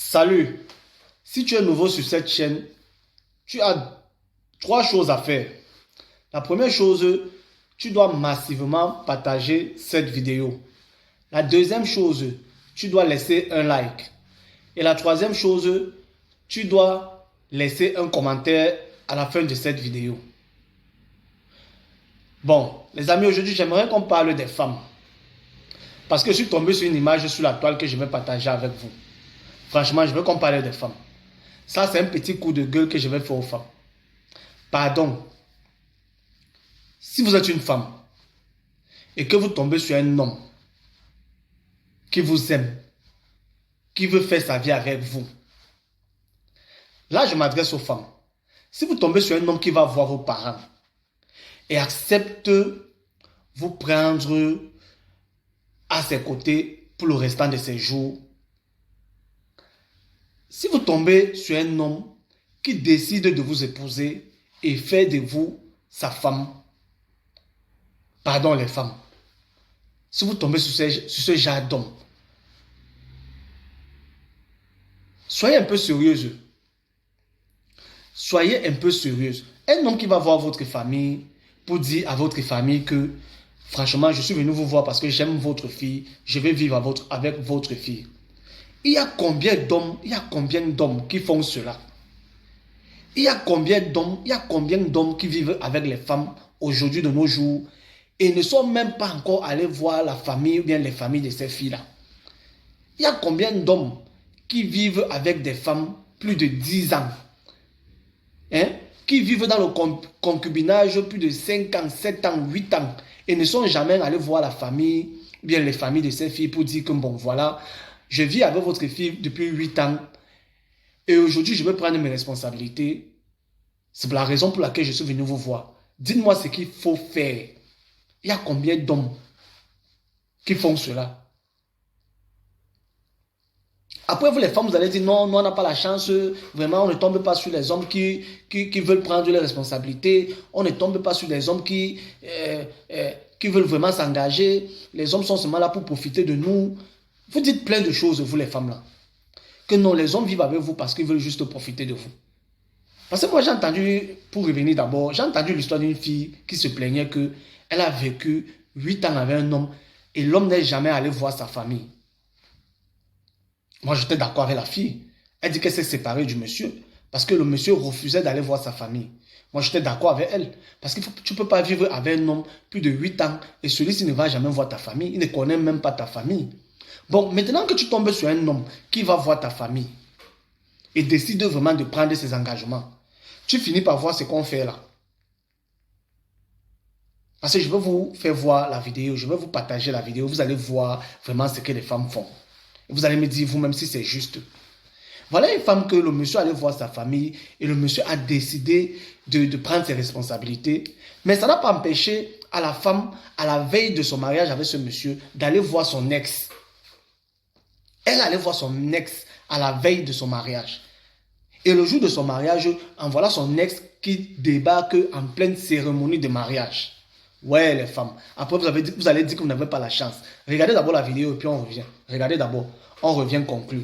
Salut, si tu es nouveau sur cette chaîne, tu as trois choses à faire. La première chose, tu dois massivement partager cette vidéo. La deuxième chose, tu dois laisser un like. Et la troisième chose, tu dois laisser un commentaire à la fin de cette vidéo. Bon, les amis, aujourd'hui, j'aimerais qu'on parle des femmes. Parce que je suis tombé sur une image sur la toile que je vais partager avec vous. Franchement, je veux qu'on parle des femmes. Ça, c'est un petit coup de gueule que je vais faire aux femmes. Pardon. Si vous êtes une femme et que vous tombez sur un homme qui vous aime, qui veut faire sa vie avec vous, là, je m'adresse aux femmes. Si vous tombez sur un homme qui va voir vos parents et accepte vous prendre à ses côtés pour le restant de ses jours, si vous tombez sur un homme qui décide de vous épouser et fait de vous sa femme, pardon les femmes, si vous tombez sur ce genre d'homme, soyez un peu sérieuse. Soyez un peu sérieuse. Un homme qui va voir votre famille pour dire à votre famille que franchement, je suis venu vous voir parce que j'aime votre fille, je vais vivre avec votre fille. Il y a combien d'hommes qui font cela? Il y a combien d'hommes qui vivent avec les femmes aujourd'hui de nos jours et ne sont même pas encore allés voir la famille ou bien les familles de ces filles-là? Il y a combien d'hommes qui vivent avec des femmes plus de 10 ans? Qui vivent dans le concubinage plus de 5 ans, 7 ans, 8 ans et ne sont jamais allés voir la famille, bien les familles de ces filles pour dire que bon voilà, je vis avec votre fille depuis 8 ans et aujourd'hui je veux prendre mes responsabilités. C'est la raison pour laquelle je suis venu vous voir. Dites-moi ce qu'il faut faire. Il y a combien d'hommes qui font cela? Après, vous les femmes, vous allez dire non, nous on n'a pas la chance, vraiment on ne tombe pas sur les hommes qui veulent prendre les responsabilités, on ne tombe pas sur les hommes qui veulent vraiment s'engager, les hommes sont seulement là pour profiter de nous. Vous dites plein de choses, vous les femmes là, que non, les hommes vivent avec vous parce qu'ils veulent juste profiter de vous. Parce que moi j'ai entendu, pour revenir d'abord, j'ai entendu l'histoire d'une fille qui se plaignait qu'elle a vécu 8 ans avec un homme et l'homme n'est jamais allé voir sa famille. Moi, j'étais d'accord avec la fille. Elle dit qu'elle s'est séparée du monsieur parce que le monsieur refusait d'aller voir sa famille. Moi, j'étais d'accord avec elle. Parce que tu ne peux pas vivre avec un homme plus de 8 ans et celui-ci ne va jamais voir ta famille. Il ne connaît même pas ta famille. Bon, maintenant que tu tombes sur un homme qui va voir ta famille et décide vraiment de prendre ses engagements, tu finis par voir ce qu'on fait là. Parce que je vais vous faire voir la vidéo, je vais vous partager la vidéo, vous allez voir vraiment ce que les femmes font. Vous allez me dire vous-même si c'est juste. Voilà une femme que le monsieur allait voir sa famille et le monsieur a décidé de prendre ses responsabilités. Mais ça n'a pas empêché à la femme, à la veille de son mariage avec ce monsieur, d'aller voir son ex. Elle allait voir son ex à la veille de son mariage. Et le jour de son mariage, en voilà son ex qui débarque en pleine cérémonie de mariage. Ouais, les femmes. Après, vous allez dire que vous n'avez pas la chance. Regardez d'abord la vidéo et puis on revient. Regardez d'abord. On revient conclure.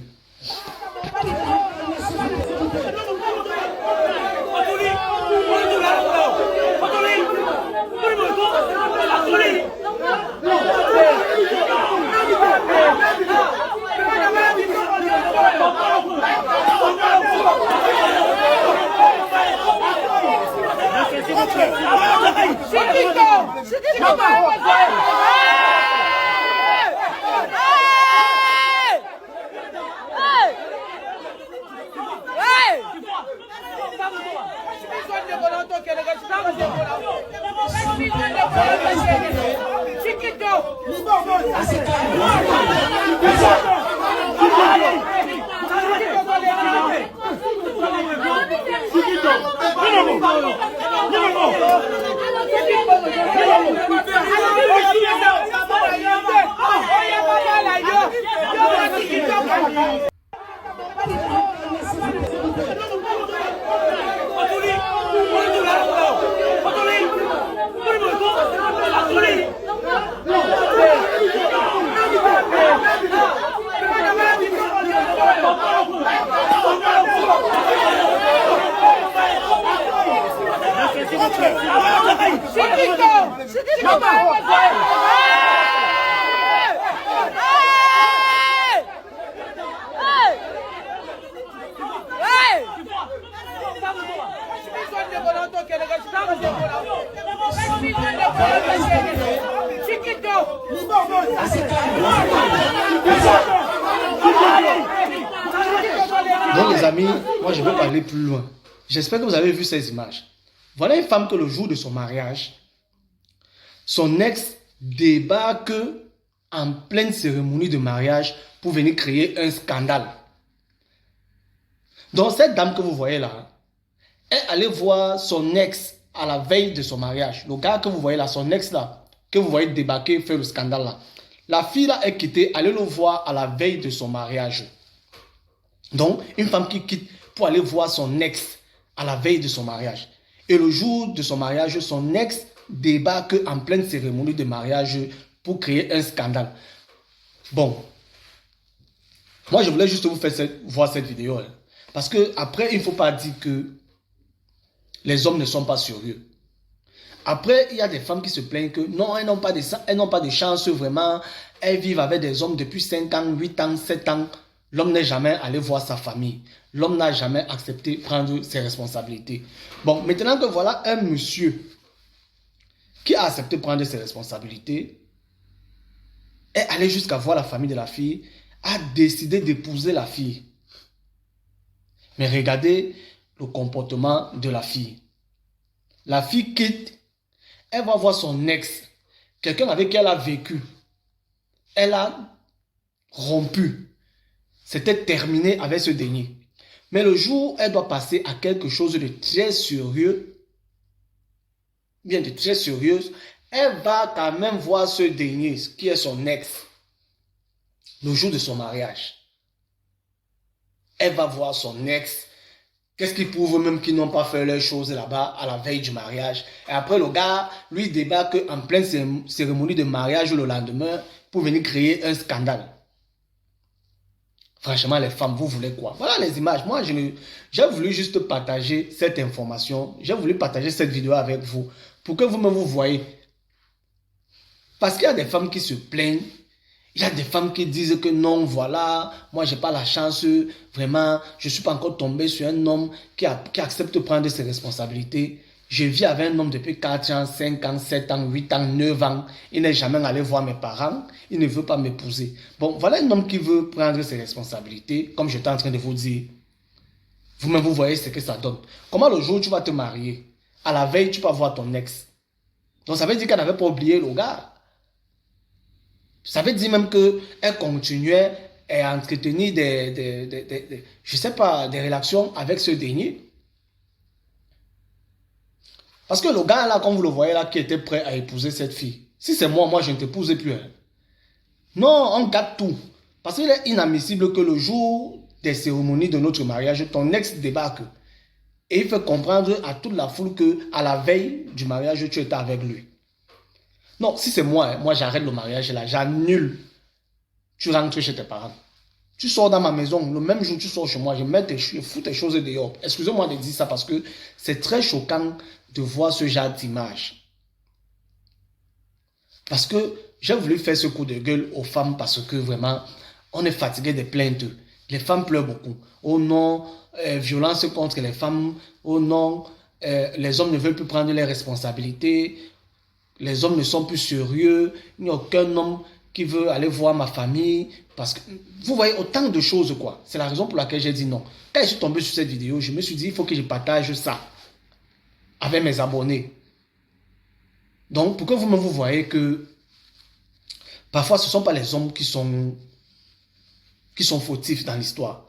Donc les amis, moi je vais parler plus loin. J'espère que vous avez vu ces images. Voilà une femme que le jour de son mariage, son ex débarque en pleine cérémonie de mariage pour venir créer un scandale. Donc cette dame que vous voyez là, elle allait voir son ex à la veille de son mariage. Le gars que vous voyez là, son ex là, que vous voyez débarquer, faire le scandale là. La fille là est quittée, allait le voir à la veille de son mariage. Donc, une femme qui quitte pour aller voir son ex à la veille de son mariage. Et le jour de son mariage, son ex débarque en pleine cérémonie de mariage pour créer un scandale. Bon, moi je voulais juste vous faire voir cette vidéo. Hein, parce que après, il ne faut pas dire que les hommes ne sont pas sérieux. Après, il y a des femmes qui se plaignent que non, elles n'ont pas de chance vraiment. Elles vivent avec des hommes depuis 5 ans, 8 ans, 7 ans. L'homme n'est jamais allé voir sa famille. L'homme n'a jamais accepté de prendre ses responsabilités. Bon, maintenant que voilà un monsieur qui a accepté de prendre ses responsabilités, est allé jusqu'à voir la famille de la fille, a décidé d'épouser la fille. Mais regardez le comportement de la fille. La fille quitte, elle va voir son ex, quelqu'un avec qui elle a vécu. Elle a rompu. C'était terminé avec ce dernier. Mais le jour où elle doit passer à quelque chose de très sérieux, bien de très sérieuse, elle va quand même voir ce dernier, qui est son ex, le jour de son mariage. Elle va voir son ex. Qu'est-ce qui prouve même qu'ils n'ont pas fait leurs choses là-bas à la veille du mariage? Et après, le gars, lui, débarque en pleine cérémonie de mariage le lendemain pour venir créer un scandale. Franchement, les femmes, vous voulez quoi? Voilà les images. Moi, j'ai voulu juste partager cette information. J'ai voulu partager cette vidéo avec vous pour que vous-même vous voyez. Parce qu'il y a des femmes qui se plaignent. Il y a des femmes qui disent que non, voilà, moi, j'ai pas la chance. Vraiment, je ne suis pas encore tombé sur un homme qui accepte de prendre ses responsabilités. Je vis avec un homme depuis 4 ans, 5 ans, 7 ans, 8 ans, 9 ans. Il n'est jamais allé voir mes parents. Il ne veut pas m'épouser. Bon, voilà un homme qui veut prendre ses responsabilités, comme j'étais en train de vous dire. Vous-même, vous voyez ce que ça donne. Comment le jour où tu vas te marier, à la veille, tu vas voir ton ex. Donc, ça veut dire qu'elle n'avait pas oublié le gars. Ça veut dire même qu'elle continuait à entretenir je sais pas, des relations avec ce dernier. Parce que le gars là, comme vous le voyez là, qui était prêt à épouser cette fille. Si c'est moi, je ne t'épousais plus. Hein. Non, on gâte tout. Parce qu'il est inadmissible que le jour des cérémonies de notre mariage, ton ex débarque. Et il fait comprendre à toute la foule qu'à la veille du mariage, tu étais avec lui. Non, si c'est moi, moi j'arrête le mariage là, j'annule. Tu rentres chez tes parents. Tu sors dans ma maison, le même jour tu sors chez moi, je fous tes choses dehors. Excusez-moi de dire ça parce que c'est très choquant de voir ce genre d'image. Parce que j'ai voulu faire ce coup de gueule aux femmes parce que vraiment, on est fatigué des plaintes. Les femmes pleurent beaucoup. Oh non, violence contre les femmes. Oh non, les hommes ne veulent plus prendre les responsabilités. Les hommes ne sont plus sérieux. Il n'y a aucun homme qui veut aller voir ma famille. Parce que, vous voyez, autant de choses, quoi. C'est la raison pour laquelle j'ai dit non. Quand je suis tombé sur cette vidéo, je me suis dit, il faut que je partage ça avec mes abonnés. Donc, pour que vous-même vous voyez que parfois, ce ne sont pas les hommes qui sont fautifs dans l'histoire.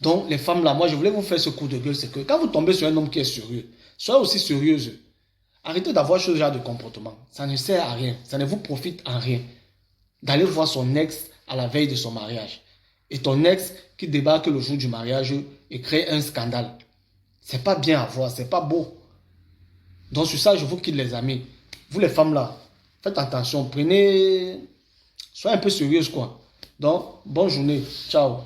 Donc, les femmes là, moi, je voulais vous faire ce coup de gueule, c'est que quand vous tombez sur un homme qui est sérieux, soyez aussi sérieuse. Arrêtez d'avoir ce genre de comportement. Ça ne sert à rien. Ça ne vous profite en rien. D'aller voir son ex à la veille de son mariage. Et ton ex qui débarque le jour du mariage et crée un scandale. C'est pas bien à voir, c'est pas beau. Donc sur ça, je vous quitte les amis. Vous les femmes là, faites attention, soyez un peu sérieuses quoi. Donc, bonne journée, ciao.